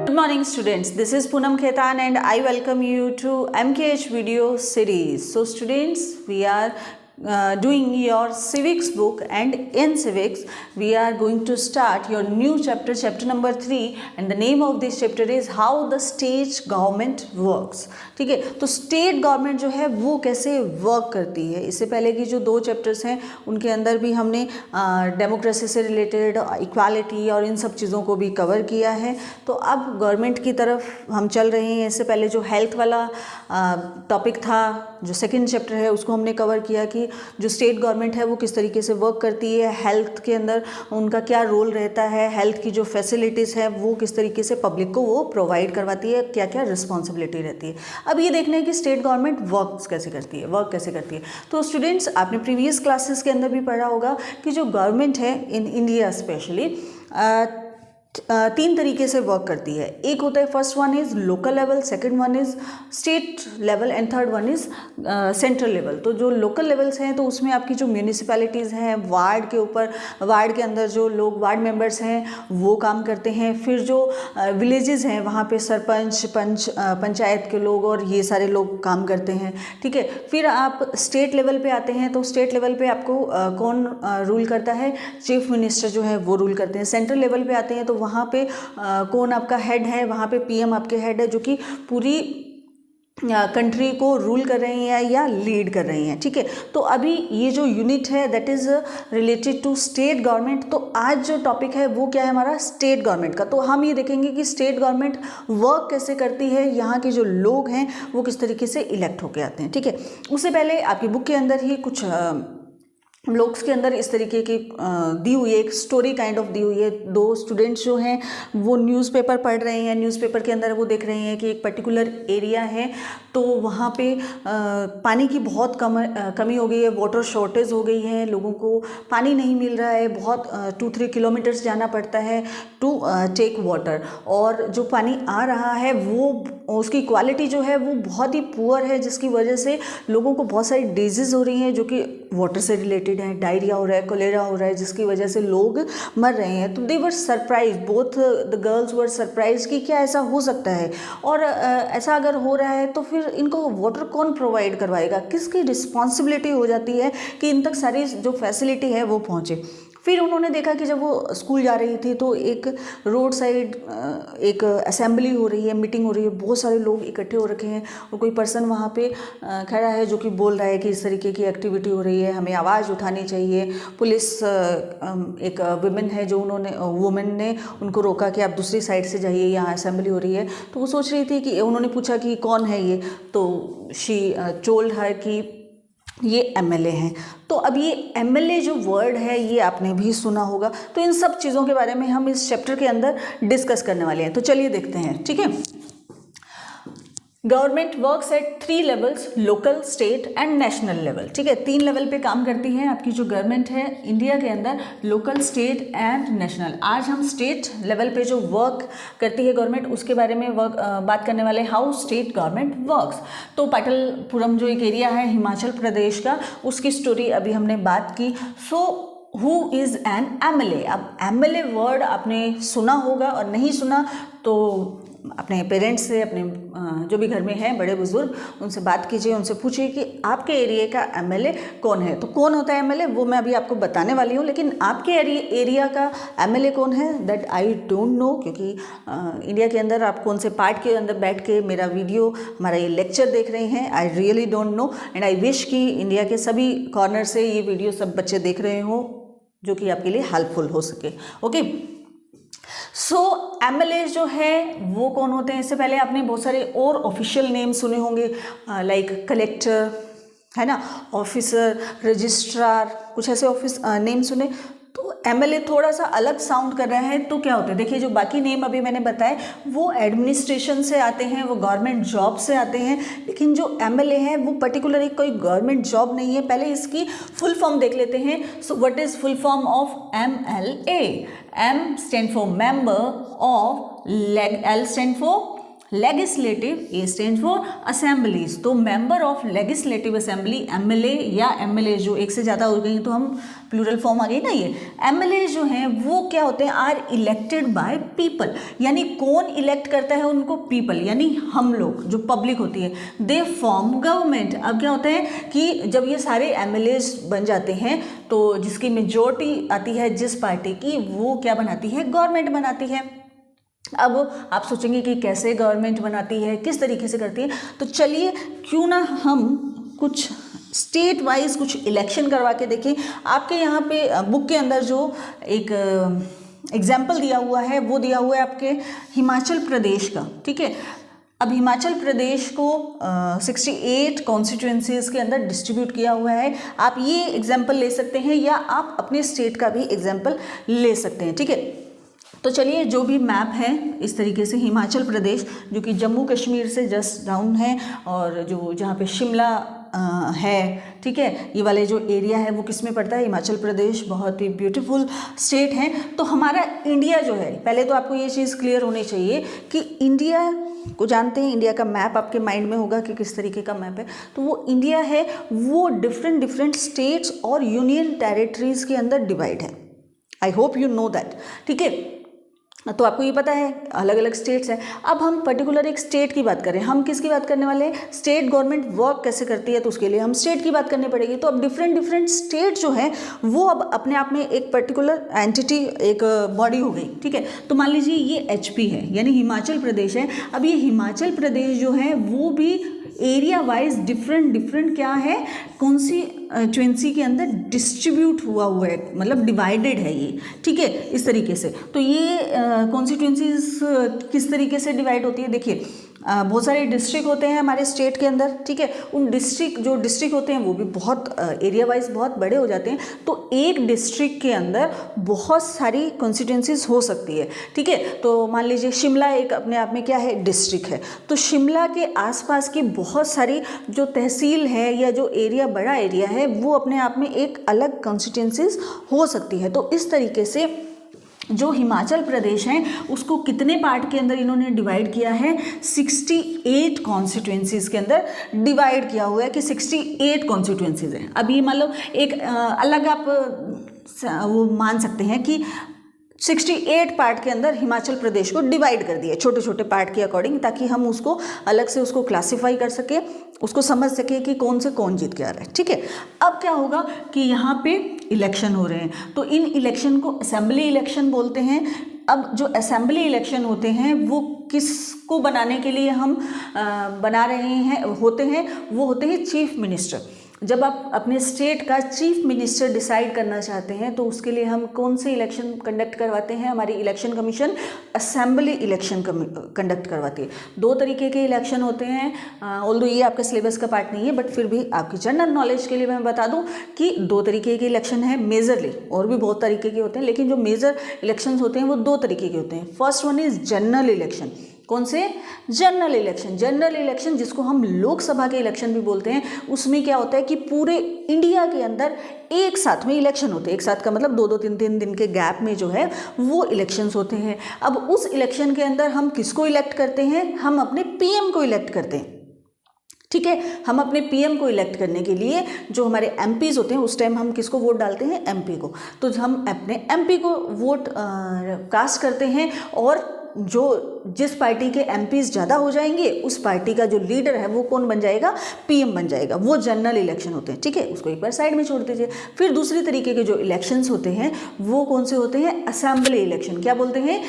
Good morning students, this is Poonam Khetan and I welcome you to MKH video series. So students, we are doing your civics book, and in civics we are going to start your new chapter, chapter number 3, and the name of this chapter is how the state government works. ठीक है, तो state government जो है वो कैसे work करती है। इससे पहले की जो 2 चैप्टर्स हैं उनके अंदर भी हमने डेमोक्रेसी से रिलेटेड, इक्वालिटी और इन सब चीज़ों को भी कवर किया है। तो अब गवर्नमेंट की तरफ हम चल रहे हैं। इससे पहले जो हेल्थ वाला टॉपिक था, जो सेकंड चैप्टर है, उसको हमने कवर किया कि जो स्टेट गवर्नमेंट है वो किस तरीके से वर्क करती है, हेल्थ के अंदर उनका क्या रोल रहता है, हेल्थ की जो फैसिलिटीज़ है वो किस तरीके से पब्लिक को वो प्रोवाइड करवाती है, क्या क्या रिस्पॉन्सिबिलिटी रहती है। अब ये देखना है कि स्टेट गवर्नमेंट वर्क कैसे करती है। तो स्टूडेंट्स, आपने प्रीवियस क्लासेस के अंदर भी पढ़ा होगा कि जो गवर्नमेंट है इन इंडिया स्पेशली 3 तरीके से वर्क करती है। एक होता है, first one is local level, second one is state level and third one is central level. तो जो लोकल लेवल्स हैं तो उसमें आपकी जो म्यूनिसिपैलिटीज़ हैं, वार्ड के अंदर जो लोग वार्ड मेंबर्स हैं वो काम करते हैं। फिर जो विलेजेस हैं वहाँ पे सरपंच, पंचायत के लोग और ये सारे लोग काम करते हैं। ठीक है, फिर आप स्टेट लेवल पे आते हैं तो स्टेट लेवल पे आपको कौन रूल करता है, चीफ मिनिस्टर जो है वो रूल करते हैं। सेंट्रल लेवल पे आते हैं तो वहाँ पे कौन आपका हेड है, वहाँ पे पीएम आपके हेड है जो कि पूरी कंट्री को रूल कर रही हैं या लीड कर रही हैं। ठीक है, तो अभी ये जो यूनिट है that is related to state government. तो आज जो टॉपिक है वो क्या है हमारा, स्टेट गवर्नमेंट का। तो हम ये देखेंगे कि स्टेट गवर्नमेंट वर्क कैसे करती है, यहाँ के जो लोग हैं वो किस तरीके से इलेक्ट होके आते हैं। ठीक है, उससे पहले आपकी बुक के अंदर ही कुछ ब्लॉग्स के अंदर इस तरीके की दी हुई है, एक स्टोरी काइंड ऑफ दी हुई है। 2 स्टूडेंट्स जो हैं वो न्यूज़पेपर पढ़ रहे हैं। न्यूज़पेपर के अंदर वो देख रहे हैं कि एक पर्टिकुलर एरिया है तो वहाँ पे पानी की बहुत कमी हो गई है, वाटर शॉर्टेज हो गई है, लोगों को पानी नहीं मिल रहा है, बहुत 2-3 किलोमीटर्स जाना पड़ता है टू टेक वाटर। और जो पानी आ रहा है वो उसकी क्वालिटी जो है वो बहुत ही पुअर है, जिसकी वजह से लोगों को बहुत सारी डिजीज़ हो रही हैं जो कि वाटर से रिलेटेड है। डायरिया हो रहा है, कोलेरा हो रहा है, जिसकी वजह से लोग मर रहे हैं। तो they were surprise, both the girls were surprise कि क्या ऐसा हो सकता है, और ऐसा अगर हो रहा है तो फिर इनको वाटर कौन प्रोवाइड करवाएगा, किसकी रिस्पॉन्सिबिलिटी हो जाती है कि इन तक सारी जो फैसिलिटी है वो पहुँचे। फिर उन्होंने देखा कि जब वो स्कूल जा रही थी तो एक रोड साइड एक असेंबली हो रही है, मीटिंग हो रही है, बहुत सारे लोग इकट्ठे हो रखे हैं और कोई पर्सन वहाँ पे खड़ा है जो कि बोल रहा है कि इस तरीके की एक्टिविटी हो रही है, हमें आवाज़ उठानी चाहिए। पुलिस एक वुमेन है जो वुमेन ने उनको रोका कि आप दूसरी साइड से जाइए, यहाँ असेंबली हो रही है। तो वो सोच रही थी कि उन्होंने पूछा कि कौन है ये, तो शी टोल्ड हर कि ये एमएलए हैं। तो अब ये एमएलए जो वर्ड है ये आपने भी सुना होगा। तो इन सब चीज़ों के बारे में हम इस चैप्टर के अंदर डिस्कस करने वाले हैं। तो चलिए देखते हैं। ठीक है, government works at 3 levels, local, state and national level. ठीक है, 3 लेवल पे काम करती है आपकी जो गवर्नमेंट है इंडिया के अंदर, लोकल, स्टेट एंड नेशनल। आज हम स्टेट लेवल पे जो वर्क करती है गवर्नमेंट उसके बारे में बात करने वाले, हाउ स्टेट गवर्नमेंट वर्क्स। तो पाटलपुरम जो एक एरिया है हिमाचल प्रदेश का, उसकी स्टोरी अभी हमने बात की। So who is an MLA. अब एमएलए वर्ड आपने सुना होगा, और नहीं सुना तो अपने पेरेंट्स से, अपने जो भी घर में हैं बड़े बुजुर्ग, उनसे बात कीजिए, उनसे पूछिए कि आपके एरिया का एमएलए कौन है। तो कौन होता है एमएलए वो मैं अभी आपको बताने वाली हूँ, लेकिन आपके एरिया का एमएलए कौन है दैट आई डोंट नो, क्योंकि इंडिया के अंदर आप कौन से पार्ट के अंदर बैठ के मेरा वीडियो, हमारा ये लेक्चर देख रहे हैं, I really don't know. And I wish कि इंडिया के सभी कॉर्नर से ये वीडियो सब बच्चे देख रहे हो, जो कि आपके लिए हेल्पफुल हो सके। ओके, सो एमएलए जो है वो कौन होते हैं। इससे पहले आपने बहुत सारे और ऑफिशियल नेम सुने होंगे, लाइक कलेक्टर है ना, ऑफिसर, रजिस्ट्रार, कुछ ऐसे ऑफिस नेम सुने। तो एमएलए थोड़ा सा अलग साउंड कर रहा है। तो क्या होता है, देखिए जो बाकी नेम अभी मैंने बताए वो एडमिनिस्ट्रेशन से आते हैं, वो गवर्नमेंट जॉब से आते हैं, लेकिन जो एमएलए है वो पर्टिकुलर एक कोई गवर्नमेंट जॉब नहीं है। पहले इसकी फुल फॉर्म देख लेते हैं। So what is full form of MLA? M stand for member of, L stand for legislative, A stand for assemblies. तो member of legislative assembly, MLA या एमएलए, जो एक से ज़्यादा हो गई तो हम प्लूरल फॉर्म आ गई ना, ये एमएलए जो हैं वो क्या होते हैं, आर इलेक्टेड बाय पीपल, यानी कौन इलेक्ट करता है उनको, पीपल, यानी हम लोग, जो पब्लिक होती है। They form government. अब क्या होता है कि जब ये सारे एमएलए बन जाते हैं तो जिसकी मेजॉरिटी आती है जिस पार्टी की, वो क्या बनाती है, गवर्नमेंट बनाती है। अब आप सोचेंगे कि कैसे गवर्नमेंट बनाती है, किस तरीके से करती है, तो चलिए क्यों ना हम कुछ स्टेट वाइज कुछ इलेक्शन करवा के देखें। आपके यहाँ पे बुक के अंदर जो एक एग्जाम्पल दिया हुआ है वो दिया हुआ है आपके हिमाचल प्रदेश का, ठीक है। अब हिमाचल प्रदेश को 68 कॉन्स्टिट्यूएंसीज के अंदर डिस्ट्रीब्यूट किया हुआ है। आप ये एग्जाम्पल ले सकते हैं या आप अपने स्टेट का भी एग्जाम्पल ले सकते हैं, ठीक है। तो चलिए जो भी मैप है इस तरीके से, हिमाचल प्रदेश जो कि जम्मू कश्मीर से जस्ट डाउन है, और जो जहाँ पे शिमला है, ठीक है, ये वाले जो एरिया है वो किस में पड़ता है, हिमाचल प्रदेश। बहुत ही ब्यूटीफुल स्टेट है। तो हमारा इंडिया जो है, पहले तो आपको ये चीज़ क्लियर होनी चाहिए कि इंडिया को जानते हैं, इंडिया का मैप आपके माइंड में होगा कि किस तरीके का मैप है। तो वो इंडिया है वो डिफरेंट स्टेट्स और यूनियन टेरिटरीज के अंदर डिवाइड है। आई होप यू नो दैट, ठीक है। तो आपको ये पता है अलग अलग स्टेट्स हैं। अब हम पर्टिकुलर एक स्टेट की बात करें, हम किसकी बात करने वाले हैं, स्टेट गवर्नमेंट वर्क कैसे करती है, तो उसके लिए हम स्टेट की बात करनी पड़ेगी। तो अब डिफरेंट स्टेट जो है वो अब अपने आप में एक पर्टिकुलर एंटिटी, एक बॉडी हो गई, ठीक है। तो मान लीजिए ये HP है, यानी हिमाचल प्रदेश है। अब ये हिमाचल प्रदेश जो है वो भी एरिया वाइज डिफरेंट क्या है, कॉन्स्टिट्यूएंसी के अंदर डिस्ट्रीब्यूट हुआ है, मतलब डिवाइडेड है ये, ठीक है, इस तरीके से। तो ये कॉन्स्टिट्यूएंसीज किस तरीके से डिवाइड होती है, देखिए बहुत सारे डिस्ट्रिक्ट होते हैं हमारे स्टेट के अंदर, ठीक है। उन डिस्ट्रिक्ट होते हैं वो भी बहुत एरिया वाइज बहुत बड़े हो जाते हैं। तो एक डिस्ट्रिक्ट के अंदर बहुत सारी कॉन्स्टिट्यूएंसीज हो सकती है, ठीक है। तो मान लीजिए शिमला एक अपने आप में क्या है, डिस्ट्रिक्ट है। तो शिमला के आसपास की बहुत सारी जो तहसील है या जो एरिया, बड़ा एरिया है, वो अपने आप में एक अलग कॉन्स्टिट्यूएंसीज हो सकती है। तो इस तरीके से जो हिमाचल प्रदेश है उसको कितने पार्ट के अंदर इन्होंने डिवाइड किया है, 68 कॉन्स्टिट्यूएंसीज के अंदर डिवाइड किया हुआ है कि 68 कॉन्स्टिट्यूएंसीज हैं। अब ये मतलब एक अलग आप वो मान सकते हैं कि 68 पार्ट के अंदर हिमाचल प्रदेश को डिवाइड कर दिया छोटे छोटे पार्ट के अकॉर्डिंग, ताकि हम उसको अलग से उसको क्लासीफाई कर सके, उसको समझ सके कि कौन से कौन जीत के आ रहा है, ठीक है। अब क्या होगा कि यहाँ पे इलेक्शन हो रहे हैं, तो इन इलेक्शन को असेंबली इलेक्शन बोलते हैं। अब जो असेंबली इलेक्शन होते हैं वो किसको बनाने के लिए हम बना रहे हैं, होते हैं, वो होते हैं चीफ मिनिस्टर। जब आप अपने स्टेट का चीफ मिनिस्टर डिसाइड करना चाहते हैं तो उसके लिए हम कौन से इलेक्शन कंडक्ट करवाते हैं, हमारी election commission assembly election conduct करवाती है। 2 तरीके के इलेक्शन होते हैं, ऑल्दो ये आपके सिलेबस का पार्ट नहीं है, बट फिर भी आपकी जनरल नॉलेज के लिए मैं बता दूं कि 2 तरीके के इलेक्शन है मेजरली, और भी बहुत तरीके के होते हैं, लेकिन जो मेजर इलेक्शन होते हैं वो 2 तरीके के होते हैं। First one is general election. कौन से, जनरल इलेक्शन। जनरल इलेक्शन जिसको हम लोकसभा के इलेक्शन भी बोलते हैं, उसमें क्या होता है कि पूरे इंडिया के अंदर एक साथ में इलेक्शन होते हैं। एक साथ का मतलब 2-2, 3-3 दिन के गैप में जो है वो इलेक्शंस होते हैं। अब उस इलेक्शन के अंदर हम किसको इलेक्ट करते हैं, हम अपने PM को इलेक्ट करते हैं, ठीक है। हम अपने PM को इलेक्ट करने के लिए जो हमारे MPs होते हैं, उस टाइम हम किसको वोट डालते हैं, MP को। तो हम अपने MP को वोट कास्ट करते हैं, और जो जिस पार्टी के MPs ज़्यादा हो जाएंगे उस पार्टी का जो लीडर है वो कौन बन जाएगा, PM बन जाएगा। वो जनरल इलेक्शन होते हैं, ठीक है, उसको एक बार साइड में छोड़ दीजिए। फिर दूसरी तरीके के जो इलेक्शंस होते हैं वो कौन से होते हैं, असेंबली इलेक्शन। क्या बोलते हैं,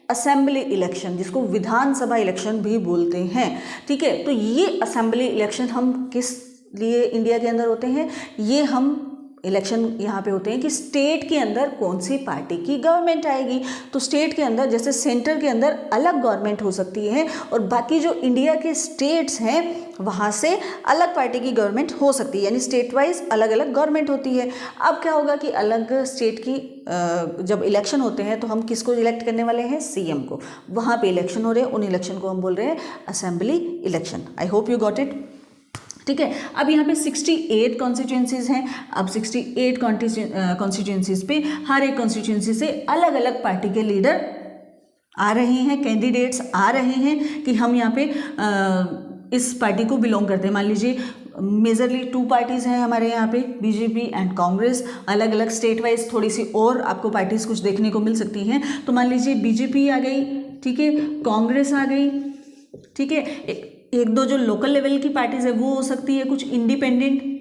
असेंबली इलेक्शन, जिसको विधानसभा इलेक्शन भी बोलते हैं, ठीक है। तो ये असेंबली इलेक्शन हम किस लिए इंडिया के अंदर होते हैं, ये हम इलेक्शन यहाँ पे होते हैं कि स्टेट के अंदर कौन सी पार्टी की गवर्नमेंट आएगी। तो स्टेट के अंदर जैसे सेंटर के अंदर अलग गवर्नमेंट हो सकती है, और बाकी जो इंडिया के स्टेट्स हैं वहाँ से अलग पार्टी की गवर्नमेंट हो सकती है, यानी स्टेट वाइज अलग अलग गवर्नमेंट होती है। अब क्या होगा कि अलग स्टेट की जब इलेक्शन होते हैं तो हम किसको इलेक्ट करने वाले हैं, CM को। वहाँ पे इलेक्शन हो रहे हैं, उन इलेक्शन को हम बोल रहे हैं assembly election. I hope you got it, ठीक है। अब यहाँ पे 68 कॉन्स्टिट्यूएंसीज हैं। अब 68 कॉन्स्टिट्यूएंसीज पे हर एक कॉन्स्टिट्यूएंसी से अलग अलग पार्टी के लीडर आ रहे हैं, कैंडिडेट्स आ रहे हैं कि हम यहाँ पे इस पार्टी को बिलोंग करते हैं। मान लीजिए मेजरली 2 पार्टीज़ हैं हमारे यहाँ पे, बीजेपी एंड कांग्रेस। अलग अलग स्टेट वाइज थोड़ी सी और आपको पार्टीज़ कुछ देखने को मिल सकती हैं। तो मान लीजिए बीजेपी आ गई, ठीक है, कांग्रेस आ गई, ठीक है, एक दो जो लोकल लेवल की पार्टीज़ है वो हो सकती है, कुछ इंडिपेंडेंट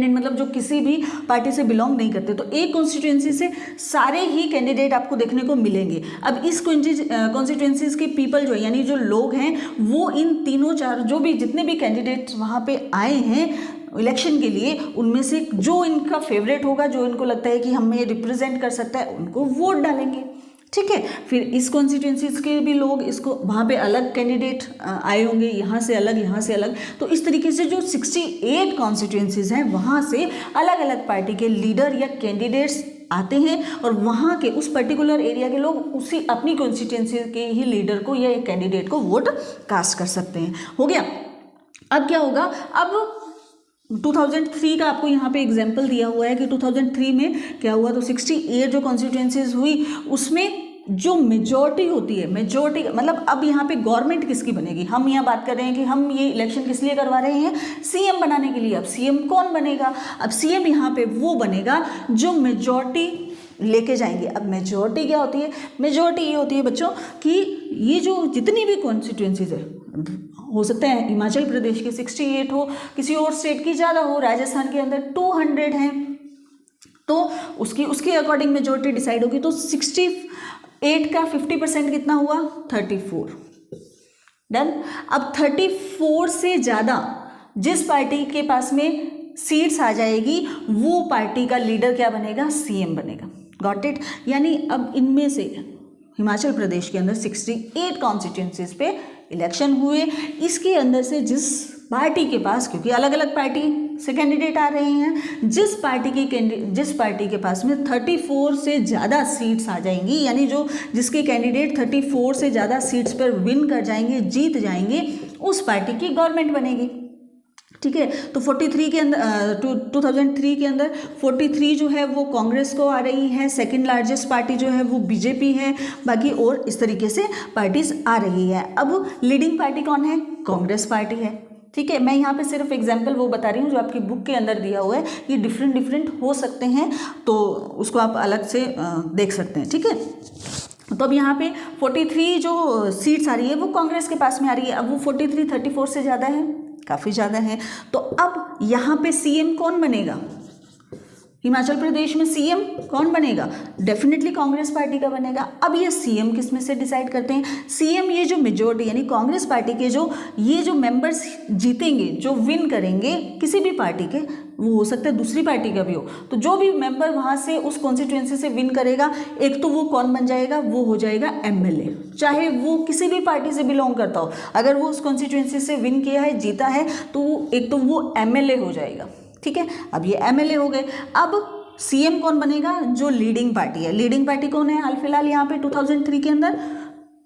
मतलब जो किसी भी पार्टी से बिलोंग नहीं करते। तो एक कॉन्स्टिट्यूएंसी से सारे ही कैंडिडेट आपको देखने को मिलेंगे। अब इस कॉन्स्टिट्यूएंसीज के पीपल जो है, यानी जो लोग हैं, वो इन तीनों चार जो भी जितने भी कैंडिडेट वहाँ पे आए हैं इलेक्शन के लिए, उनमें से जो इनका फेवरेट होगा, जो इनको लगता है कि हमें रिप्रेजेंट कर सकता है, उनको वोट डालेंगे, ठीक है। फिर इस कॉन्स्टिट्यूंसीज के भी लोग इसको वहाँ पे अलग कैंडिडेट आए होंगे, यहाँ से अलग, यहाँ से अलग। तो इस तरीके से जो 68 कॉन्स्टिट्यूंसीज हैं वहाँ से अलग अलग पार्टी के लीडर या कैंडिडेट्स आते हैं और वहाँ के उस पर्टिकुलर एरिया के लोग उसी अपनी कॉन्स्टिट्यूंसी के ही लीडर को या कैंडिडेट को वोट कास्ट कर सकते हैं। हो गया। अब क्या होगा, अब 2003 का आपको यहाँ पे एग्जाम्पल दिया हुआ है कि 2003 में क्या हुआ। तो 68 जो कॉन्स्टिट्यूंसीज हुई उसमें जो मेजॉरिटी होती है, मेजॉरिटी मतलब अब यहाँ पे गवर्नमेंट किसकी बनेगी, हम यहाँ बात कर रहे हैं कि हम ये इलेक्शन किस लिए करवा रहे हैं, सीएम बनाने के लिए। अब सीएम कौन बनेगा, अब सीएम यहाँ पे वो बनेगा जो मेजॉरिटी लेके जाएंगे। अब मेजॉरिटी क्या होती है, मेजॉरिटी ये होती है बच्चों कि ये जो जितनी भी कॉन्स्टिट्यूंसीज है, हो सकता है हिमाचल प्रदेश के 68 हो, किसी और स्टेट की ज़्यादा हो, राजस्थान के अंदर 200 हैं, तो उसके अकॉर्डिंग मेजॉरिटी डिसाइड होगी। तो 68 का 50% कितना हुआ, 34। डन। अब 34 से ज़्यादा जिस पार्टी के पास में सीट्स आ जाएगी वो पार्टी का लीडर क्या बनेगा, सीएम बनेगा। Got it. यानी अब इनमें से हिमाचल प्रदेश के अंदर 68 कॉन्स्टिट्यूंसीज पे इलेक्शन हुए। इसके अंदर से जिस पार्टी के पास, क्योंकि अलग अलग पार्टी से कैंडिडेट आ रहे हैं, जिस पार्टी के पास में 34 से ज़्यादा सीट्स आ जाएंगी, यानी जिसके कैंडिडेट 34 से ज़्यादा सीट्स पर विन कर जाएंगे, जीत जाएंगे, उस पार्टी की गवर्नमेंट बनेगी। ठीक है। तो 43 के अंदर 2003 के अंदर 43 जो है वो कांग्रेस को आ रही है, सेकंड लार्जेस्ट पार्टी जो है वो बीजेपी है, बाकी और इस तरीके से पार्टीज आ रही है। अब लीडिंग पार्टी कौन है, कांग्रेस पार्टी है। ठीक है। मैं यहाँ पे सिर्फ एग्जाम्पल वो बता रही हूँ जो आपकी बुक के अंदर दिया हुआ है, ये डिफरेंट हो सकते हैं, तो उसको आप अलग से देख सकते हैं। ठीक है। तो अब यहाँ पे 43 जो सीट्स आ रही है वो कांग्रेस के पास में आ रही है। अब वो 43 34 से ज़्यादा है, काफ़ी ज़्यादा है। तो अब यहाँ पे सीएम कौन बनेगा, हिमाचल प्रदेश में सीएम कौन बनेगा, डेफिनेटली कांग्रेस पार्टी का बनेगा। अब ये सीएम किस में से डिसाइड करते हैं, सीएम ये जो मेजॉरिटी यानी कांग्रेस पार्टी के ये जो मेंबर्स जीतेंगे, जो विन करेंगे किसी भी पार्टी के, वो हो सकता है दूसरी पार्टी का भी हो, तो जो भी मेंबर वहाँ से उस कॉन्स्टिट्यूएंसी से विन करेगा, एक तो वो कौन बन जाएगा, वो हो जाएगा एमएलए, चाहे वो किसी भी पार्टी से बिलोंग करता हो। अगर वो उस कॉन्स्टिट्यूएंसी से विन किया है, जीता है, तो एक तो वो एमएलए हो जाएगा। ठीक है। अब ये एमएलए हो गए। अब सीएम कौन बनेगा, जो लीडिंग पार्टी है। लीडिंग पार्टी कौन है हाल फिलहाल यहाँ पे 2003 के अंदर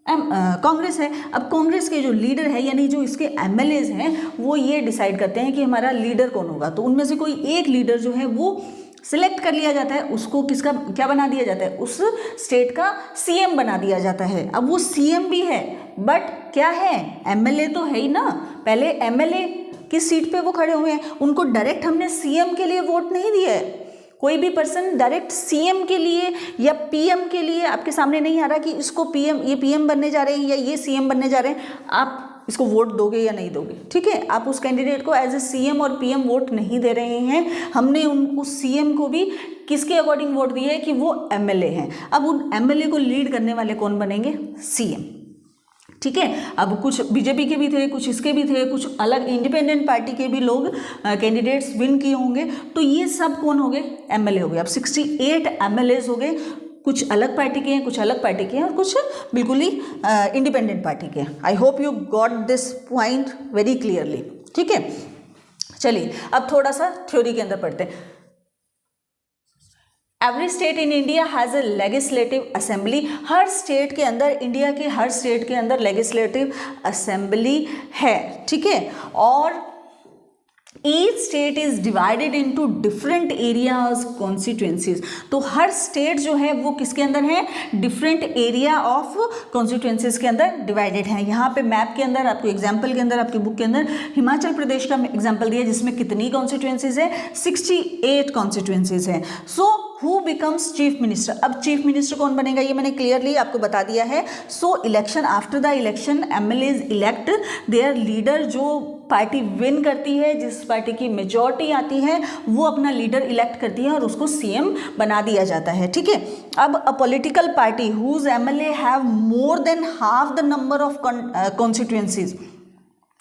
कांग्रेस है। अब कांग्रेस के जो लीडर है यानी जो इसके एमएलएज हैं वो ये डिसाइड करते हैं कि हमारा लीडर कौन होगा। तो उनमें से कोई एक लीडर जो है वो सिलेक्ट कर लिया जाता है, उसको किसका क्या बना दिया जाता है, उस स्टेट का सीएम बना दिया जाता है। अब वो सीएम भी है बट क्या है, एमएलए तो है ही ना। पहले एमएलए किस सीट पे वो खड़े हुए हैं, उनको डायरेक्ट हमने सीएम के लिए वोट नहीं दिया है। कोई भी पर्सन डायरेक्ट सीएम के लिए या पीएम के लिए आपके सामने नहीं आ रहा कि इसको पीएम, ये पीएम बनने जा रहे हैं या ये सीएम बनने जा रहे हैं, आप इसको वोट दोगे या नहीं दोगे। ठीक है। आप उस कैंडिडेट को एज ए सीएम और पीएम वोट नहीं दे रहे हैं। हमने उस सीएम को भी किसके अकॉर्डिंग वोट दिए है कि वो एमएलए हैं। अब उन एमएलए को लीड करने वाले कौन बनेंगे, सीएम। ठीक है। अब कुछ बीजेपी के भी थे, कुछ इसके भी थे, कुछ अलग इंडिपेंडेंट पार्टी के भी लोग कैंडिडेट्स विन किए होंगे, तो ये सब कौन हो गए, एमएलए हो गए। अब 68 एमएलएज हो गए, कुछ अलग पार्टी के हैं, कुछ अलग पार्टी के हैं और कुछ बिल्कुल ही इंडिपेंडेंट पार्टी के हैं। आई hope you got this point very clearly. ठीक है। चलिए अब थोड़ा सा थ्योरी के अंदर पढ़ते हैं। Every state in India has a legislative assembly. Her state के अंदर, इंडिया के हर स्टेट के अंदर लेजिस्लेटिव असेंबली है। ठीक है। और each state is divided into different areas constituencies. तो हर स्टेट जो है वो किसके अंदर है, डिफरेंट एरिया ऑफ कॉन्स्टिट्यूएंसीज के अंदर डिवाइडेड है। यहाँ पे मैप के अंदर आपको एग्जाम्पल के अंदर आपकी बुक के अंदर हिमाचल प्रदेश का एग्जाम्पल दिया जिसमें कितनी कॉन्स्टिट्यूएंसीज है, 68 कॉन्स्टिट्यूएंसीज है। So who becomes chief minister, अब चीफ मिनिस्टर कौन बनेगा ये मैंने क्लियरली आपको बता दिया है। So election, after the election MLAs elect their leader, जो पार्टी विन करती है, जिस पार्टी की मेजॉरिटी आती है वो अपना लीडर इलेक्ट करती है और उसको सीएम बना दिया जाता है, ठीक है। अब a political party whose MLA have more than half the number of constituencies,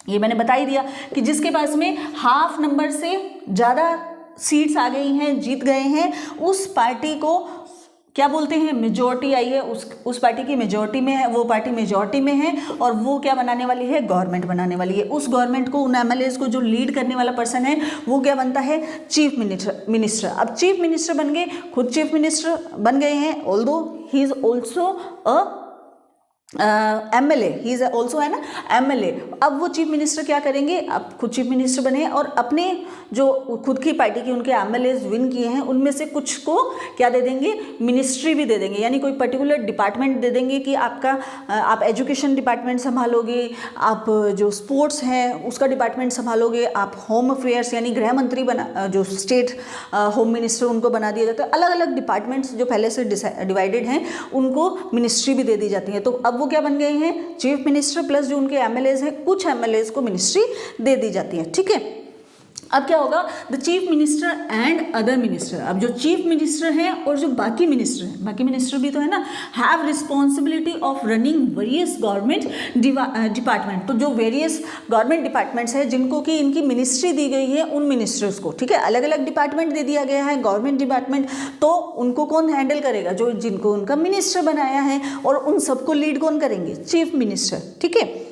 ये मैंने बता ही दिया कि जिसके पास में हाफ नंबर से ज़्यादा सीट्स आ गई हैं, जीत गए हैं, उस पार्टी को क्या बोलते हैं, मेजॉरिटी आई है, उस पार्टी की मेजॉरिटी में है, वो पार्टी मेजॉरिटी में है और वो क्या बनाने वाली है, गवर्नमेंट बनाने वाली है। उस गवर्नमेंट को, उन एमएलएज को जो लीड करने वाला पर्सन है वो क्या बनता है, चीफ मिनिस्टर। अब चीफ मिनिस्टर बन गए, खुद चीफ मिनिस्टर बन गए हैं, although he is also a MLA, he is also है ना एमएलए। अब वो चीफ मिनिस्टर क्या करेंगे, अब खुद चीफ मिनिस्टर बने और अपने जो खुद की पार्टी की उनके एमएलएज विन किए हैं उनमें से कुछ को क्या दे देंगे, मिनिस्ट्री भी दे देंगे, यानी कोई पर्टिकुलर डिपार्टमेंट दे देंगे कि आपका आप एजुकेशन डिपार्टमेंट संभालोगे, आप जो स्पोर्ट्स है उसका डिपार्टमेंट संभालोगे, आप होम अफेयर्स यानी गृह मंत्री बना, जो स्टेट होम मिनिस्टर उनको बना दिया जाता है। अलग अलग डिपार्टमेंट्स जो पहले से डिवाइडेड हैं उनको मिनिस्ट्री भी दे दी जाती है। तो अब वो क्या बन गए हैं, चीफ मिनिस्टर प्लस जो उनके एमएलएज हैं, कुछ एमएलएज को मिनिस्ट्री दे दी जाती है, ठीक है। अब क्या होगा, the chief minister and other minister, अब जो चीफ मिनिस्टर हैं और जो बाकी मिनिस्टर हैं, बाकी मिनिस्टर भी तो है ना, have responsibility of running various government department. तो जो वेरियस गवर्नमेंट डिपार्टमेंट्स हैं जिनको कि इनकी मिनिस्ट्री दी गई है उन मिनिस्टर्स को, ठीक है, अलग अलग डिपार्टमेंट दे दिया गया है गवर्नमेंट डिपार्टमेंट, तो उनको कौन हैंडल करेगा, जो जिनको उनका मिनिस्टर बनाया है, और उन सबको लीड कौन करेंगे, चीफ मिनिस्टर, ठीक है।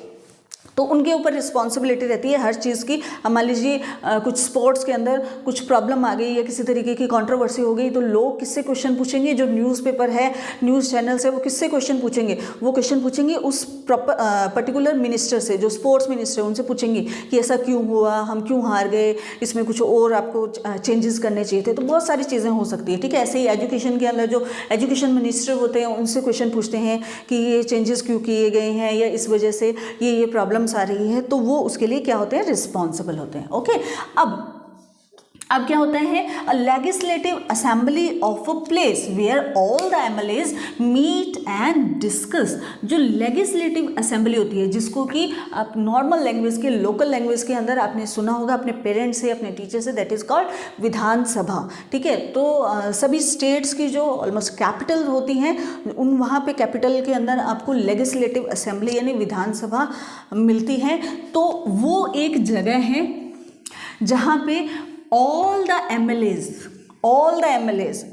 तो उनके ऊपर रिस्पॉन्सिबिलिटी रहती है हर चीज़ की। अब मान लीजिए कुछ स्पोर्ट्स के अंदर कुछ प्रॉब्लम आ गई या किसी तरीके की कंट्रोवर्सी हो गई, तो लोग किससे क्वेश्चन पूछेंगे, जो न्यूज़पेपर है, न्यूज़ चैनल्स है, वो किससे क्वेश्चन पूछेंगे, वो क्वेश्चन पूछेंगे उस पर्टिकुलर मिनिस्टर से, जो स्पोर्ट्स मिनिस्टर, उनसे पूछेंगे कि ऐसा क्यों हुआ, हम क्यों हार गए, इसमें कुछ और आपको चेंजेस करने चाहिए थे। तो बहुत सारी चीज़ें हो सकती है, ठीक है। ऐसे ही एजुकेशन के अंदर जो एजुकेशन मिनिस्टर होते हैं उनसे क्वेश्चन पूछते हैं कि ये चेंजेस क्यों किए गए हैं या इस वजह से ये प्रॉब्लम आ रही है, तो वो उसके लिए क्या होते हैं, रिस्पॉन्सिबल होते हैं, ओके। अब क्या होता है, a legislative assembly of a place where all the MLAs meet and discuss. जो लेजिस्लेटिव असेंबली होती है, जिसको कि आप नॉर्मल लैंग्वेज के, लोकल लैंग्वेज के अंदर आपने सुना होगा अपने पेरेंट्स से, अपने टीचर से, दैट इज कॉल्ड विधानसभा, ठीक है। तो सभी स्टेट्स की जो ऑलमोस्ट कैपिटल होती हैं उन वहाँ पे कैपिटल के अंदर आपको लेजिस्लेटिव असेंबली यानी विधानसभा मिलती है। तो वो एक जगह है जहाँ पे ऑल द एमएलएज,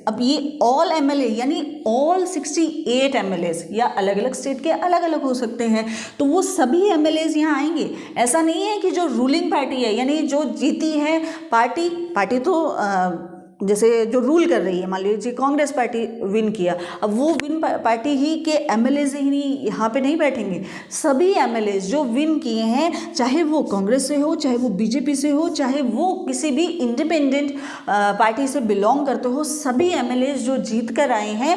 अब ये ऑल एमएलए यानी ऑल 68 एमएलएज, या अलग अलग स्टेट के अलग अलग हो सकते हैं, तो वो सभी एमएलएज यहाँ आएंगे। ऐसा नहीं है कि जो रूलिंग पार्टी है यानी जो जीती है पार्टी तो जैसे जो रूल कर रही है, मान लीजिए कांग्रेस पार्टी विन किया, अब वो विन पार्टी ही के एमएलएज ही यहाँ पे नहीं बैठेंगे, सभी एमएलएज जो विन किए हैं, चाहे वो कांग्रेस से हो, चाहे वो बीजेपी से हो, चाहे वो किसी भी इंडिपेंडेंट पार्टी से बिलोंग करते हो, सभी एमएलएज जो जीत कर आए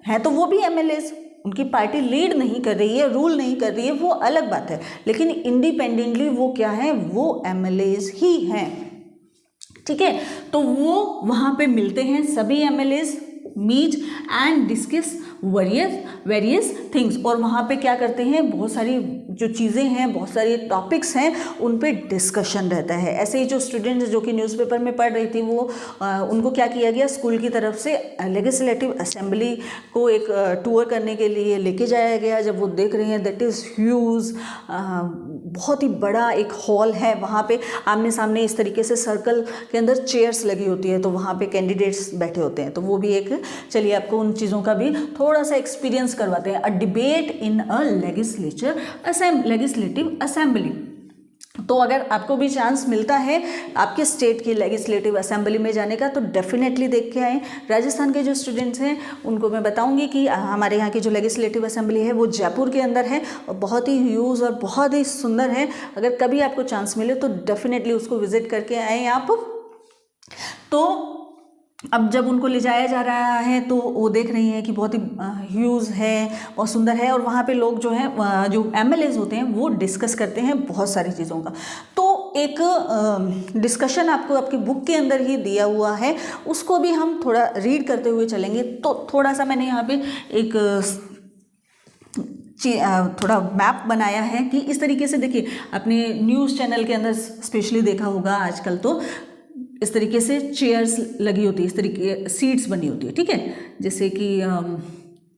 हैं तो वो भी एमएलएज, उनकी पार्टी लीड नहीं कर रही है, रूल नहीं कर रही है, वो अलग बात है, लेकिन इंडिपेंडेंटली वो क्या है, वो एमएलएज ही हैं, ठीक है। तो वो वहाँ पे मिलते हैं, सभी MLAs meet and discuss various things, और वहाँ पे क्या करते हैं, बहुत सारी जो चीज़ें हैं, बहुत सारे टॉपिक्स हैं, उन पे डिस्कशन रहता है। ऐसे ही जो स्टूडेंट्स जो कि न्यूज़पेपर में पढ़ रही थी, वो उनको क्या किया गया, स्कूल की तरफ से लेजिस्लेटिव असेंबली को एक टूर करने के लिए लेके जाया गया। जब वो देख रहे हैं, दैट इज़ ह्यूज, बहुत ही बड़ा एक हॉल है, वहाँ पे आमने सामने इस तरीके से सर्कल के अंदर चेयर्स लगी होती है, तो वहाँ पे कैंडिडेट्स बैठे होते हैं। तो वो भी एक, चलिए आपको उन चीज़ों का भी थोड़ा सा एक्सपीरियंस करवाते हैं। A debate in a legislative assembly. तो अगर आपको भी चांस मिलता है आपके स्टेट की लेजिस्लेटिव असेंबली में जाने का तो डेफिनेटली देख के आएँ। राजस्थान के जो स्टूडेंट्स हैं उनको मैं बताऊंगी कि हमारे यहाँ की जो लेजिस्लेटिव असेंबली है वो जयपुर के अंदर है और बहुत ही ह्यूज और बहुत ही सुंदर है। अगर कभी आपको चांस मिले तो डेफिनेटली उसको विजिट करके आएँ आप। तो अब जब उनको ले जाया जा रहा है तो वो देख रही हैं कि बहुत ही ह्यूज है, बहुत सुंदर है, और वहाँ पे लोग जो हैं जो एमएलएज होते हैं वो डिस्कस करते हैं बहुत सारी चीज़ों का। तो एक डिस्कशन आपको आपकी बुक के अंदर ही दिया हुआ है, उसको भी हम थोड़ा रीड करते हुए चलेंगे। तो थोड़ा सा मैंने यहाँ पे एक थोड़ा मैप बनाया है कि इस तरीके से देखिए, अपने न्यूज़ चैनल के अंदर स्पेशली देखा होगा आजकल तो इस तरीके से चेयर्स लगी होती है, इस तरीके सीट्स बनी होती है, ठीक है। जैसे कि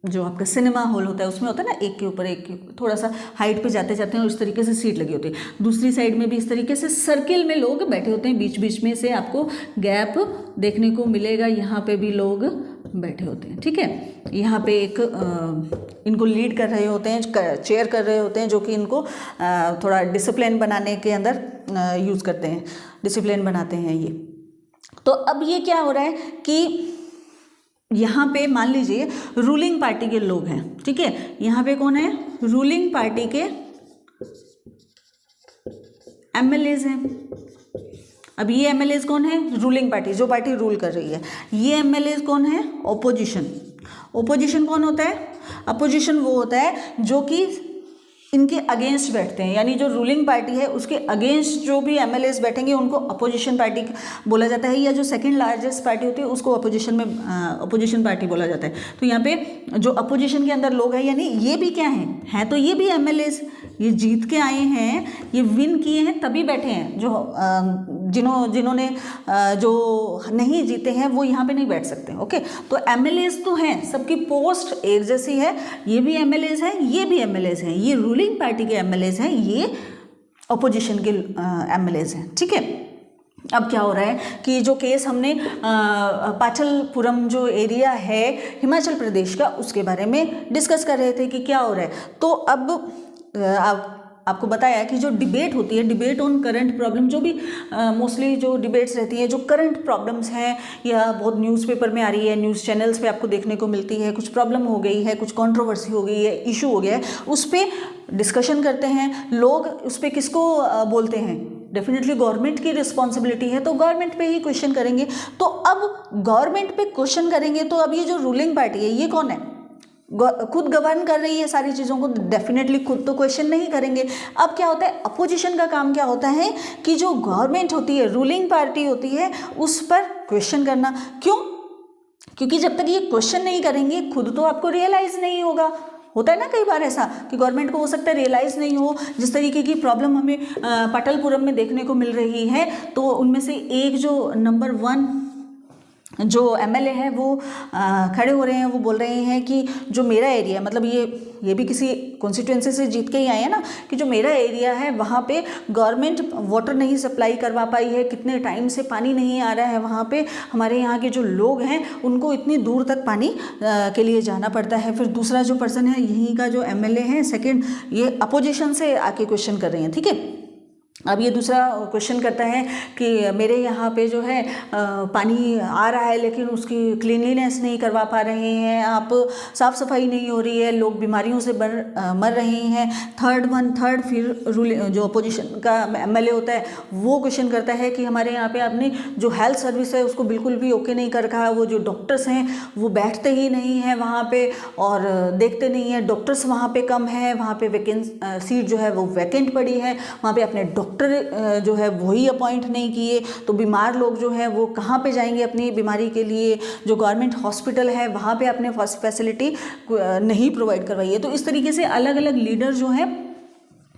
जो आपका सिनेमा हॉल होता है उसमें होता है ना, एक के ऊपर एक थोड़ा सा हाइट पे जाते जाते हैं और इस तरीके से सीट लगी होती है। दूसरी साइड में भी इस तरीके से सर्किल में लोग बैठे होते हैं, बीच बीच में से आपको गैप देखने को मिलेगा, यहाँ पे भी लोग बैठे होते हैं, ठीक है। यहाँ पे एक इनको लीड कर रहे होते हैं, चेयर कर रहे होते हैं, जो कि इनको थोड़ा डिसिप्लिन बनाने के अंदर यूज़ करते हैं, डिसिप्लिन बनाते हैं ये। तो अब ये क्या हो रहा है कि यहाँ पे मान लीजिए रूलिंग पार्टी के लोग हैं, ठीक है। यहाँ पे कौन है? रूलिंग पार्टी के एमएलएज हैं। अब ये एमएलएज कौन है? रूलिंग पार्टी, जो पार्टी रूल कर रही है। ये एमएलएज कौन है? ओपोजिशन। ओपोजिशन कौन होता है? अपोजिशन वो होता है जो कि इनके अगेंस्ट बैठते हैं, यानी जो रूलिंग पार्टी है उसके अगेंस्ट जो भी एमएलएज बैठेंगे उनको अपोजिशन पार्टी बोला जाता है, या जो सेकंड लार्जेस्ट पार्टी होती है उसको अपोजिशन में अपोजिशन पार्टी बोला जाता है। तो यहाँ पे जो अपोजिशन के अंदर लोग हैं, यानी ये भी क्या हैं तो ये भी एमएलएज, ये जीत के आए हैं, ये विन किए हैं तभी बैठे हैं। जो जिन्होंने जो नहीं जीते हैं वो यहाँ पे नहीं बैठ सकते, ओके। तो एमएलएज तो हैं, सबकी पोस्ट एक जैसी है, ये भी एमएलएज हैं, ये भी एमएलएज हैं, ये रूलिंग पार्टी के एमएलएज हैं, ये अपोजिशन के एमएलएज हैं, ठीक है। अब क्या हो रहा है कि जो केस हमने पाटलपुरम जो एरिया है हिमाचल प्रदेश का, उसके बारे में डिस्कस कर रहे थे कि क्या हो रहा है। तो अब आपको बताया कि जो डिबेट होती है, डिबेट ऑन करंट प्रॉब्लम, जो भी मोस्टली जो डिबेट्स रहती हैं, जो करंट प्रॉब्लम्स हैं या बहुत न्यूज़पेपर में आ रही है, न्यूज़ चैनल्स पे आपको देखने को मिलती है, कुछ प्रॉब्लम हो गई है, कुछ कंट्रोवर्सी हो गई है, इशू हो गया है, उस पर डिस्कशन करते हैं लोग। उस पर किसको बोलते हैं? डेफिनेटली गवर्नमेंट की रिस्पॉन्सिबिलिटी है, तो गवर्नमेंट पे ही क्वेश्चन करेंगे। तो अब गवर्नमेंट पे क्वेश्चन करेंगे तो अब ये जो रूलिंग पार्टी है ये कौन है? खुद गवर्न कर रही है सारी चीज़ों को, डेफिनेटली खुद तो क्वेश्चन नहीं करेंगे। अब क्या होता है, अपोजिशन का काम क्या होता है कि जो गवर्नमेंट होती है, रूलिंग पार्टी होती है, उस पर क्वेश्चन करना। क्यों? क्योंकि जब तक ये क्वेश्चन नहीं करेंगे खुद तो आपको रियलाइज नहीं होगा। होता है ना कई बार ऐसा कि गवर्नमेंट को हो सकता है रियलाइज़ नहीं हो, जिस तरीके की प्रॉब्लम हमें पाटलपुरम में देखने को मिल रही है। तो उनमें से एक जो नंबर 1 जो एमएलए है वो खड़े हो रहे हैं, वो बोल रहे हैं कि जो मेरा एरिया, मतलब ये भी किसी कॉन्स्टिट्यूएंसी से जीत के ही आए हैं ना, कि जो मेरा एरिया है वहाँ पे गवर्नमेंट वाटर नहीं सप्लाई करवा पाई है, कितने टाइम से पानी नहीं आ रहा है वहाँ पे, हमारे यहाँ के जो लोग हैं उनको इतनी दूर तक पानी के लिए जाना पड़ता है। फिर दूसरा जो पर्सन है यहीं का जो एमएलए है सेकेंड, ये अपोजिशन से आके क्वेश्चन कर रहे हैं, ठीक है। अब ये दूसरा क्वेश्चन करता है कि मेरे यहाँ पे जो है पानी आ रहा है लेकिन उसकी क्लीनलीनेस नहीं करवा पा रहे हैं आप, साफ़ सफाई नहीं हो रही है, लोग बीमारियों से मर रहे हैं। थर्ड फिर जो अपोजिशन का एमएलए होता है वो क्वेश्चन करता है कि हमारे यहाँ पे आपने जो हेल्थ सर्विस है उसको बिल्कुल भी ओके नहीं कर रखा, वो जो डॉक्टर्स हैं वो बैठते ही नहीं हैं वहाँ पे और देखते नहीं हैं, डॉक्टर्स वहाँ पे कम है, वहाँ पे सीट जो है वो वैकेंट पड़ी है, वहाँ पे अपने डॉक्टर जो है वही अपॉइंट नहीं किए, तो बीमार लोग जो है वो कहाँ पे जाएंगे अपनी बीमारी के लिए, जो गवर्नमेंट हॉस्पिटल है वहाँ पे अपने फैसिलिटी नहीं प्रोवाइड करवाई है। तो इस तरीके से अलग अलग लीडर जो है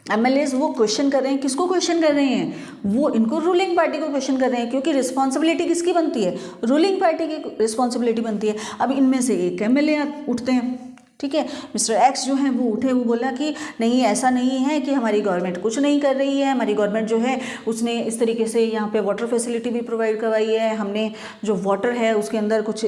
एमएलएज वो क्वेश्चन कर रहे हैं। किसको क्वेश्चन कर रहे हैं? वो इनको रूलिंग पार्टी को क्वेश्चन कर रहे हैं, क्योंकि रिस्पॉन्सिबिलिटी किसकी बनती है? रूलिंग पार्टी की रिस्पॉन्सिबिलिटी बनती है। अब इनमें से एक एमएलए उठते हैं, ठीक है, मिस्टर एक्स जो है वो उठे, वो बोला कि नहीं ऐसा नहीं है कि हमारी गवर्नमेंट कुछ नहीं कर रही है, हमारी गवर्नमेंट जो है उसने इस तरीके से यहाँ पे वाटर फैसिलिटी भी प्रोवाइड करवाई है, हमने जो वाटर है उसके अंदर कुछ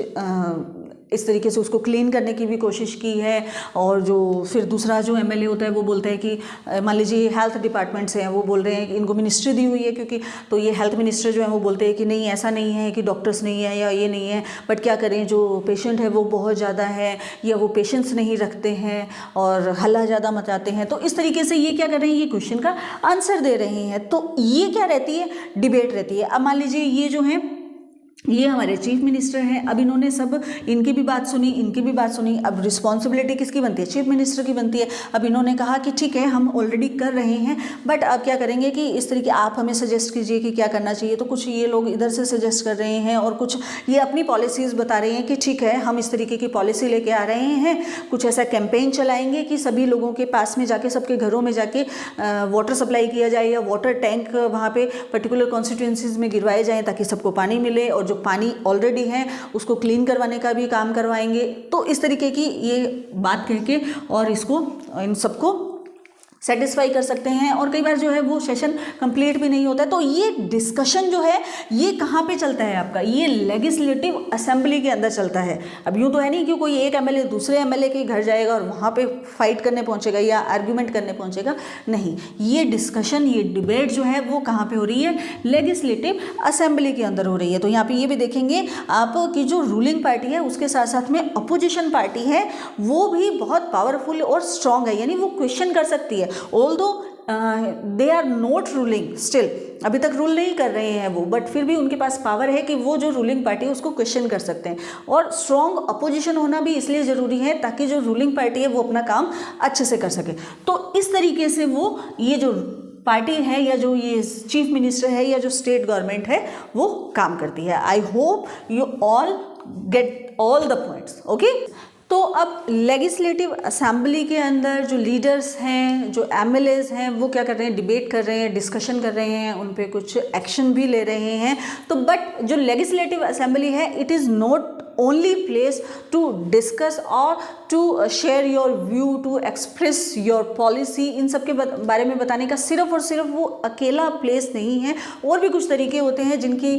इस तरीके से उसको क्लीन करने की भी कोशिश की है। और जो फिर दूसरा जो एमएलए होता है वो बोलता है कि मान लीजिए हेल्थ डिपार्टमेंट से हैं, वो बोल रहे हैं कि इनको मिनिस्ट्री दी हुई है क्योंकि, तो ये हेल्थ मिनिस्टर जो है वो बोलते हैं कि नहीं ऐसा नहीं है कि डॉक्टर्स नहीं है या ये नहीं है, बट क्या करें जो पेशेंट है वो बहुत ज़्यादा है या वो पेशेंस नहीं रखते हैं और हल्ला ज़्यादा मचाते हैं। तो इस तरीके से ये क्या कर रहे हैं, ये क्वेश्चन का आंसर दे रहे हैं। तो ये क्या रहती है, डिबेट रहती है। अब मान लीजिए ये जो है ये हमारे चीफ मिनिस्टर हैं, अब इन्होंने सब इनकी भी बात सुनी, इनकी भी बात सुनी, अब रिस्पॉन्सिबिलिटी किसकी बनती है, चीफ मिनिस्टर की बनती है। अब इन्होंने कहा कि ठीक है हम ऑलरेडी कर रहे हैं, बट अब क्या करेंगे कि इस तरीके आप हमें सजेस्ट कीजिए कि क्या करना चाहिए। तो कुछ ये लोग इधर से सजेस्ट कर रहे हैं और कुछ ये अपनी पॉलिसीज़ बता रहे हैं कि ठीक है हम इस तरीके की पॉलिसी लेके आ रहे हैं, कुछ ऐसा कैंपेन चलाएंगे कि सभी लोगों के पास में जाके, सबके घरों में जाके वाटर सप्लाई किया जाए या वाटर टैंक वहाँ पे पर्टिकुलर कॉन्स्टिट्यूंसीज में गिरवाए जाएँ ताकि सबको पानी मिले, और जो पानी ऑलरेडी है उसको क्लीन करवाने का भी काम करवाएंगे। तो इस तरीके की ये बात कह के और इसको इन सबको सेटिस्फाई कर सकते हैं। और कई बार जो है वो सेशन कंप्लीट भी नहीं होता है। तो ये डिस्कशन जो है ये कहाँ पे चलता है आपका, ये लेजिस्लेटिव असेंबली के अंदर चलता है। अब यूँ तो है नहीं कि कोई एक एमएलए दूसरे एमएलए के घर जाएगा और वहाँ पे फाइट करने पहुँचेगा या आर्ग्यूमेंट करने पहुँचेगा, नहीं। ये डिस्कशन, ये डिबेट जो है वो कहाँ पर हो रही है, लेजिस्लेटिव असेंबली के अंदर हो रही है। तो यहाँ पर ये भी देखेंगे आप कि जो रूलिंग पार्टी है उसके साथ साथ में अपोजिशन पार्टी है वो भी बहुत पावरफुल और स्ट्रांग है, यानी वो क्वेश्चन कर सकती है। Although they are not ruling still, अभी तक रूल नहीं कर रहे हैं वो, बट फिर भी उनके पास पावर है कि वो जो रूलिंग पार्टी है उसको क्वेश्चन कर सकते हैं। और स्ट्रॉन्ग अपोजिशन होना भी इसलिए ज़रूरी है ताकि जो रूलिंग पार्टी है वो अपना काम अच्छे से कर सके। तो इस तरीके से वो ये जो पार्टी है या जो ये चीफ मिनिस्टर है या जो स्टेट गवर्नमेंट है वो काम करती है। आई hope you all get all the points, okay. तो अब लेजिस्लेटिव असेंबली के अंदर जो लीडर्स हैं, जो एमएलएज हैं, वो क्या कर रहे हैं, डिबेट कर रहे हैं, डिस्कशन कर रहे हैं, उन पे कुछ एक्शन भी ले रहे हैं। तो बट जो लेजिस्लेटिव असेंबली है it is not only place to discuss or to share your view, to express your policy, इन सब के बारे में बताने का सिर्फ और सिर्फ वो अकेला प्लेस नहीं है। और भी कुछ तरीके होते हैं जिनकी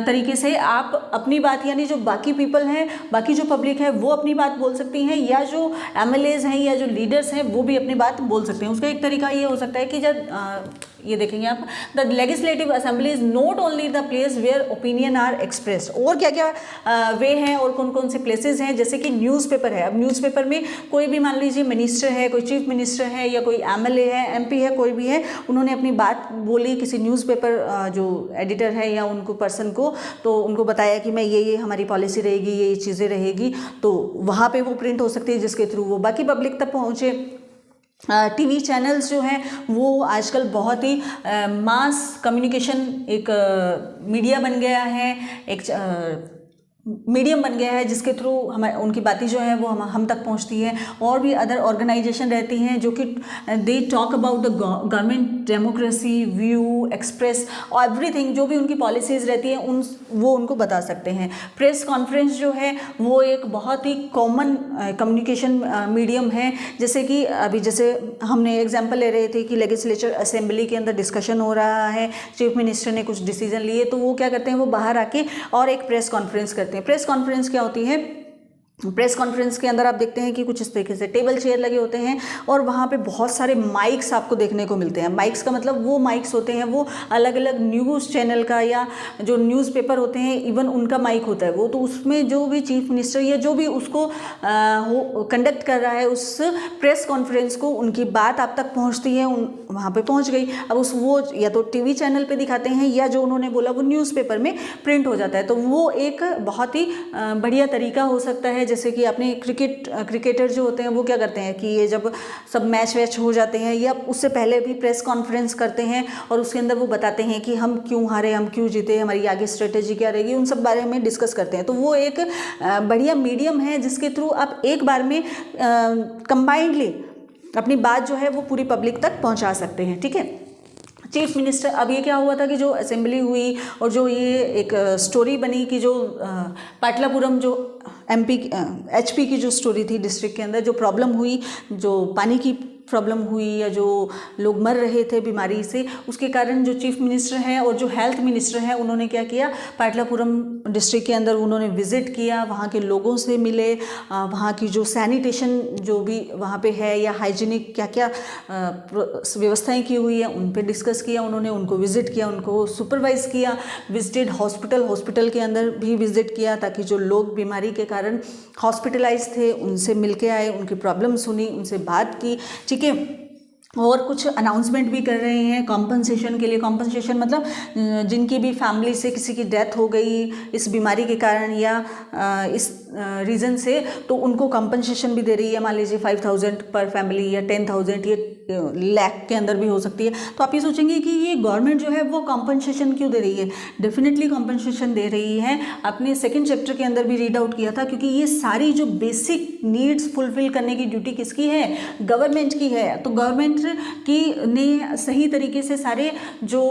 तरीके से आप अपनी बात, यानी जो बाकी पीपल हैं, बाकी जो पब्लिक है वो अपनी बात बोल सकती हैं, या जो एमएलएज हैं या जो लीडर्स हैं वो भी अपनी बात बोल सकते हैं। उसका एक तरीका ये हो सकता है कि जब ये देखेंगे आप, the legislative assembly is not only the place where opinion are expressed. और क्या क्या वे हैं और कौन कौन से प्लेसेस हैं, जैसे कि न्यूज़पेपर है। अब न्यूज़पेपर में कोई भी मान लीजिए मिनिस्टर है, कोई चीफ मिनिस्टर है या कोई एमएलए है, एमपी है, कोई भी है, उन्होंने अपनी बात बोली किसी न्यूज़पेपर जो एडिटर है या उनको पर्सन को, तो उनको बताया कि मैं ये हमारी पॉलिसी रहेगी, ये चीज़ें रहेगी, तो वहाँ पे वो प्रिंट हो सकती है जिसके थ्रू वो बाकी पब्लिक तक पहुँचे। टीवी चैनल्स जो हैं वो आजकल बहुत ही मास कम्युनिकेशन एक मीडिया बन गया है, एक मीडियम बन गया है जिसके थ्रू हमारे उनकी बातें जो है वो हम तक पहुंचती है। और भी अदर ऑर्गेनाइजेशन रहती हैं जो कि they talk about the government democracy, view, express और एवरीथिंग, जो भी उनकी पॉलिसीज़ रहती हैं वो उनको बता सकते हैं। प्रेस कॉन्फ्रेंस जो है वो एक बहुत ही कॉमन कम्युनिकेशन मीडियम है। जैसे कि अभी जैसे हमने एग्जाम्पल ले रहे थे कि लेजिस्लेचर असेंबली के अंदर डिस्कशन हो रहा है, चीफ मिनिस्टर ने कुछ डिसीजन लिए, तो वो क्या करते हैं, वो बाहर आके और एक प्रेस कॉन्फ्रेंस करते हैं। प्रेस कॉन्फ्रेंस क्या होती है, प्रेस कॉन्फ्रेंस के अंदर आप देखते हैं कि कुछ इस तरीके से टेबल चेयर लगे होते हैं और वहाँ पे बहुत सारे माइक्स आपको देखने को मिलते हैं। माइक्स का मतलब वो माइक्स होते हैं वो अलग अलग न्यूज़ चैनल का या जो न्यूज़पेपर होते हैं इवन उनका माइक होता है वो, तो उसमें जो भी चीफ मिनिस्टर या जो भी उसको कंडक्ट कर रहा है उस प्रेस कॉन्फ्रेंस को, उनकी बात आप तक पहुँचती है, वहाँ पर पहुँच गई। अब वो या तो टीवी चैनल पर दिखाते हैं या जो उन्होंने बोला वो न्यूज़पेपर में प्रिंट हो जाता है। तो वो एक बहुत ही बढ़िया तरीका हो सकता है। जैसे कि अपने क्रिकेटर जो होते हैं वो क्या करते हैं कि ये जब सब मैच वैच हो जाते हैं या उससे पहले भी प्रेस कॉन्फ्रेंस करते हैं और उसके अंदर वो बताते हैं कि हम क्यों हारे, हम क्यों जीते, हमारी आगे स्ट्रेटेजी क्या रहेगी, उन सब बारे में डिस्कस करते हैं। तो वो एक बढ़िया मीडियम है जिसके थ्रू आप एक बार में कंबाइंडली अपनी बात जो है वो पूरी पब्लिक तक पहुँचा सकते हैं। ठीक है, चीफ मिनिस्टर, अब ये क्या हुआ था कि जो असेंबली हुई और जो ये एक स्टोरी बनी कि जो पाटलापुरम जो एचपी की जो स्टोरी थी डिस्ट्रिक्ट के अंदर, जो प्रॉब्लम हुई, जो पानी की प्रॉब्लम हुई या जो लोग मर रहे थे बीमारी से, उसके कारण जो चीफ मिनिस्टर हैं और जो हेल्थ मिनिस्टर हैं उन्होंने क्या किया, पाटलिपुत्रम डिस्ट्रिक्ट के अंदर उन्होंने विज़िट किया, वहाँ के लोगों से मिले, वहाँ की जो सैनिटेशन जो भी वहाँ पे है या हाइजीनिक क्या क्या व्यवस्थाएं की हुई है उन पे डिस्कस किया उन्होंने, उनको विज़िट किया, उनको सुपरवाइज़ किया, विजिटेड हॉस्पिटल के अंदर भी विज़िट किया ताकि जो लोग बीमारी के कारण हॉस्पिटलाइज थे उनसे मिल के आए, उनकी प्रॉब्लम सुनी, उनसे बात की, ठीक है। और कुछ अनाउंसमेंट भी कर रहे हैं कॉम्पनसेशन के लिए। कॉम्पनसेशन मतलब जिनकी भी फैमिली से किसी की डेथ हो गई इस बीमारी के कारण या इस रीज़न से, तो उनको कॉम्पनसेशन भी दे रही है। मान लीजिए 5,000 पर फैमिली या 10,000 या लाख के अंदर भी हो सकती है। तो आप ये सोचेंगे कि ये गवर्नमेंट जो है वो कॉम्पनसेशन क्यों दे रही है। डेफिनेटली कॉम्पनसेशन दे रही है, आपने सेकेंड चैप्टर के अंदर भी रीड आउट किया था, क्योंकि ये सारी जो बेसिक नीड्स फुलफिल करने की ड्यूटी किसकी है, गवर्नमेंट की है। तो गवर्नमेंट की ने सही तरीके से सारे जो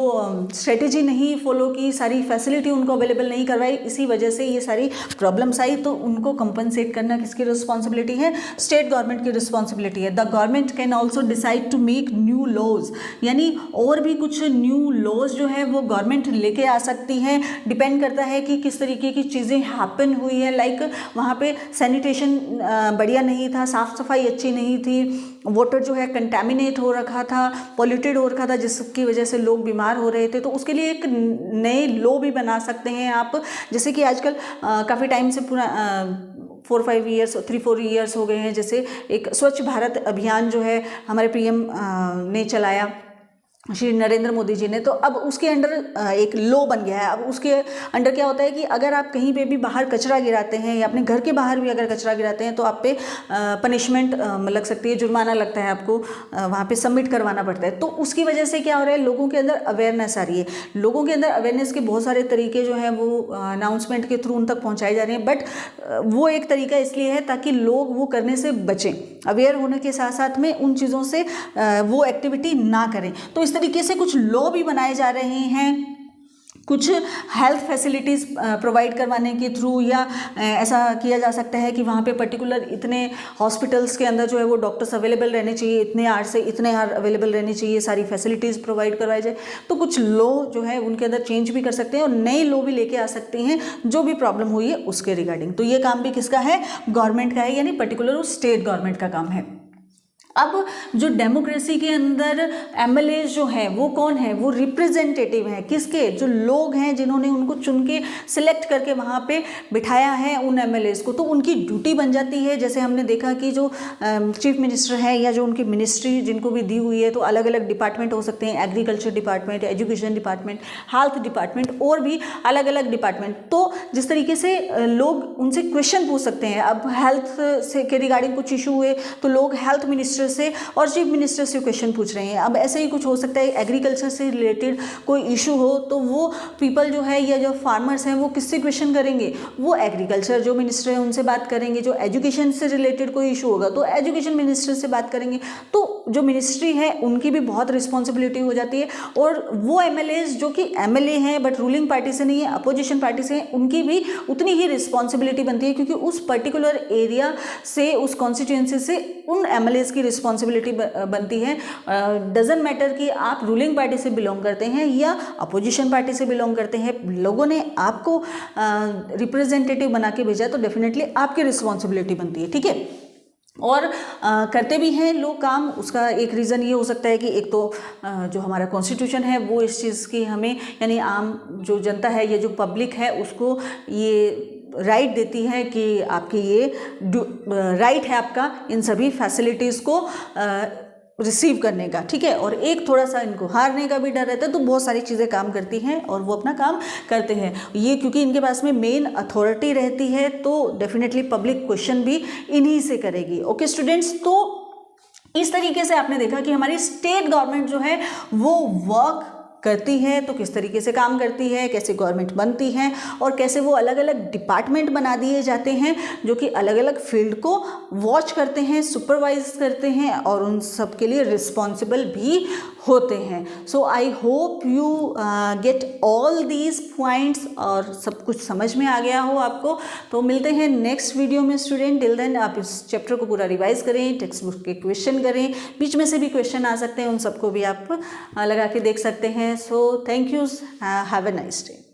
स्ट्रेटेजी नहीं फॉलो की, सारी फैसिलिटी उनको अवेलेबल नहीं करवाई, इसी वजह से ये सारी प्रॉब्लम्स आई। तो उनको कंपनसेट करना किसकी रिस्पॉन्सिबिलिटी है, स्टेट गवर्नमेंट की रिस्पॉन्सिबिलिटी है। The government can also decide to make new laws, यानी और भी कुछ न्यू लॉज जो है वो गवर्नमेंट लेके आ सकती है। डिपेंड करता है कि किस तरीके की चीज़ें हैपन हुई है। लाइक वहाँ पे सैनिटेशन बढ़िया नहीं था, साफ़ सफाई अच्छी नहीं थी, वाटर जो है कंटेमिनेट हो रखा था, पॉल्यूटेड हो रखा था, जिसकी वजह से लोग बीमार हो रहे थे। तो उसके लिए एक नए लॉ भी बना सकते हैं आप। जैसे कि आजकल काफ़ी टाइम से पूरा 4-5 ईयर्स 3-4 ईयर्स हो गए हैं, जैसे एक स्वच्छ भारत अभियान जो है हमारे पीएम ने चलाया, श्री नरेंद्र मोदी जी ने। तो अब उसके अंडर एक लॉ बन गया है। अब उसके अंडर क्या होता है कि अगर आप कहीं पे भी बाहर कचरा गिराते हैं या अपने घर के बाहर भी अगर कचरा गिराते हैं तो आप पे पनिशमेंट लग सकती है, जुर्माना लगता है, आपको वहाँ पे सबमिट करवाना पड़ता है। तो उसकी वजह से क्या हो रहा है, लोगों के अंदर अवेयरनेस आ रही है। लोगों के अंदर अवेयरनेस के बहुत सारे तरीके जो हैं वो अनाउंसमेंट के थ्रू उन तक पहुँचाए जा रहे हैं, बट वो एक तरीका इसलिए है ताकि लोग वो करने से बचें, अवेयर होने के साथ साथ में उन चीज़ों से वो एक्टिविटी ना करें। तो इस तरीके से कुछ लॉ भी बनाए जा रहे हैं, कुछ हेल्थ फैसिलिटीज़ प्रोवाइड करवाने के थ्रू, या ऐसा किया जा सकता है कि वहाँ पे पर्टिकुलर इतने हॉस्पिटल्स के अंदर जो है वो डॉक्टर्स अवेलेबल रहने चाहिए, इतने आवर से इतने आवर अवेलेबल रहनी चाहिए, सारी फैसिलिटीज़ प्रोवाइड करवाई जाए। तो कुछ लॉ जो है उनके अंदर चेंज भी कर सकते हैं और नए लॉ भी लेके आ सकते हैं जो भी प्रॉब्लम हुई है उसके रिगार्डिंग। तो ये काम भी किसका है, गवर्नमेंट का है, यानी पर्टिकुलर स्टेट गवर्नमेंट का काम है। अब जो डेमोक्रेसी के अंदर एमएलए जो है वो कौन है, वो रिप्रेजेंटेटिव हैं, किसके, जो लोग हैं जिन्होंने उनको चुन के सिलेक्ट करके वहाँ पे बिठाया है उन एमएलएज को। तो उनकी ड्यूटी बन जाती है, जैसे हमने देखा कि जो चीफ मिनिस्टर है या जो उनकी मिनिस्ट्री जिनको भी दी हुई है, तो अलग अलग डिपार्टमेंट हो सकते हैं, agriculture department, education department, health department और भी अलग अलग डिपार्टमेंट। तो जिस तरीके से लोग उनसे क्वेश्चन पूछ सकते हैं, अब हेल्थ से के रिगार्डिंग कुछ इशू हुए तो लोग हेल्थ मिनिस्टर से और चीफ मिनिस्टर से क्वेश्चन पूछ रहे हैं। अब ऐसे ही कुछ हो सकता है, एग्रीकल्चर से रिलेटेड कोई इशू हो तो वो पीपल जो है या जो फार्मर्स हैं वो किससे क्वेश्चन करेंगे, वो एग्रीकल्चर जो मिनिस्टर है उनसे बात करेंगे। जो एजुकेशन से रिलेटेड कोई इशू होगा तो एजुकेशन मिनिस्टर से बात करेंगे। तो जो मिनिस्ट्री है उनकी भी बहुत रिस्पॉन्सिबिलिटी हो जाती है, और वो एमएलएज जो कि एमएलए हैं बट रूलिंग पार्टी से नहीं है, अपोजिशन पार्टी से हैं, उनकी भी उतनी ही रिस्पॉन्सिबिलिटी बनती है, क्योंकि उस पर्टिकुलर एरिया से, उस कॉन्स्टिट्यूएंसी से उन एमएलएज की रिस्पॉन्सिबिलिटी बनती है। डजंट मैटर कि आप रूलिंग पार्टी से बिलोंग करते हैं या अपोजिशन पार्टी से बिलोंग करते हैं, लोगों ने आपको रिप्रेजेंटेटिव बना के भेजा तो डेफिनेटली आपकी रिस्पॉन्सिबिलिटी बनती है, ठीक है। और करते भी हैं लोग काम। उसका एक रीज़न ये हो सकता है कि एक तो जो हमारा कॉन्स्टिट्यूशन है वो इस चीज़ की हमें, यानी आम जो जनता है या जो पब्लिक है उसको ये राइट देती है कि आपकी ये राइट है आपका इन सभी फैसिलिटीज़ को रिसीव करने का, ठीक है। और एक थोड़ा सा इनको हारने का भी डर रहता है, तो बहुत सारी चीज़ें काम करती हैं और वो अपना काम करते हैं ये, क्योंकि इनके पास में मेन अथॉरिटी रहती है, तो डेफिनेटली पब्लिक क्वेश्चन भी इन्हीं से करेगी। ओके स्टूडेंट्स, तो इस तरीके से आपने देखा कि हमारी स्टेट गवर्नमेंट जो है वो वर्क करती है, तो किस तरीके से काम करती है, कैसे गवर्नमेंट बनती है और कैसे वो अलग अलग डिपार्टमेंट बना दिए जाते हैं जो कि अलग अलग फील्ड को वॉच करते हैं, सुपरवाइज करते हैं और उन सब के लिए रिस्पॉन्सिबल भी होते हैं। So I hope you get all these points और सब कुछ समझ में आ गया हो आपको। तो मिलते हैं नेक्स्ट वीडियो में स्टूडेंट। टिल देन आप इस चैप्टर को पूरा रिवाइज करें, टेक्स्ट बुक के क्वेश्चन करें, बीच में से भी क्वेश्चन आ सकते हैं, उन सबको भी आप लगा के देख सकते हैं। So thank you, have a nice day.